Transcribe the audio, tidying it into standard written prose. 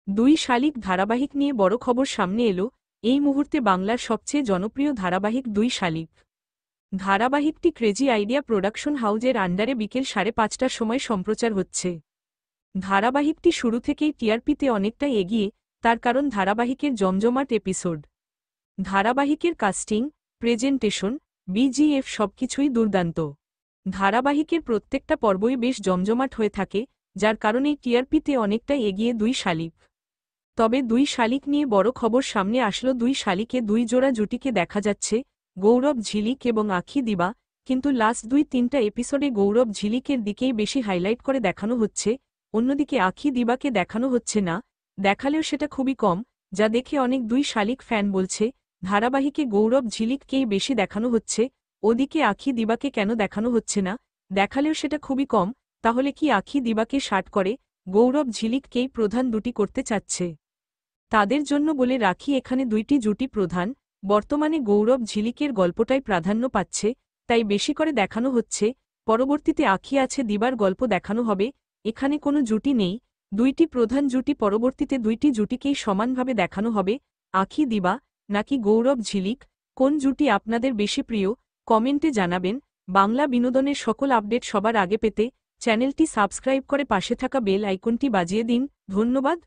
দুই শালিক ধারাবাহিক নিয়ে বড় খবর সামনে এলো। এই মুহূর্তে বাংলার সবচেয়ে জনপ্রিয় ধারাবাহিক দুই শালিক। ধারাবাহিকটি ক্রেজি আইডিয়া প্রোডাকশন হাউজের আন্ডারে বিকেল 5:30টার সময় সম্প্রচার হচ্ছে। ধারাবাহিকটি শুরু থেকেই টিআরপিতে অনেকটাই এগিয়ে, তার কারণ ধারাবাহিকের জমজমাট এপিসোড। ধারাবাহিকের কাস্টিং, প্রেজেন্টেশন, বিজিএফ সবকিছুই দুর্দান্ত। ধারাবাহিকের প্রত্যেকটা পর্বই বেশ জমজমাট হয়ে থাকে, যার কারণেই টিআরপিতে অনেকটাই এগিয়ে দুই শালিক। তবে দুই শালিক নিয়ে বড় খবর সামনে আসলো। দুই শালিকে দুই জোড়া জুটিকে দেখা যাচ্ছে, গৌরব ঝিলিক এবং আখি দিবা, কিন্তু লাস্ট 2-3টা এপিসোডে গৌরব ঝিলিকের দিকেই বেশি হাইলাইট করে দেখানো হচ্ছে, অন্যদিকে আখি দিবাকে দেখানো হচ্ছে না। দেখালেও সেটা খুবই কম, যা দেখে অনেক দুই শালিক ফ্যান বলছে ধারাবাহিকে গৌরব ঝিলিককেই বেশি দেখানো হচ্ছে, ওদিকে আখি দিবাকে কেন দেখানো হচ্ছে না। দেখালেও সেটা খুবই কম, তাহলে কি আখি দিবাকে শার্ট করে গৌরব ঝিলিককেই প্রধান দুটি করতে চাচ্ছে? তাদের জন্য বলে রাখি, এখানে দুইটি জুটি প্রধান। বর্তমানে গৌরব ঝিলিকের গল্পটাই প্রাধান্য পাচ্ছে, তাই বেশি করে দেখানো হচ্ছে। পরবর্তীতে আখি আছে দিবার গল্প দেখানো হবে। এখানে কোনো জুটি নেই, দুইটি প্রধান জুটি। পরবর্তীতে দুইটি জুটিকেই সমানভাবে দেখানো হবে, আখি দিবা নাকি গৌরব ঝিলিক। কোন জুটি আপনাদের বেশি প্রিয় কমেন্টে জানাবেন। বাংলা বিনোদনের সকল আপডেট সবার আগে পেতে চ্যানেলটি সাবস্ক্রাইব করে পাশে থাকা বেল আইকনটি বাজিয়ে দিন। ধন্যবাদ।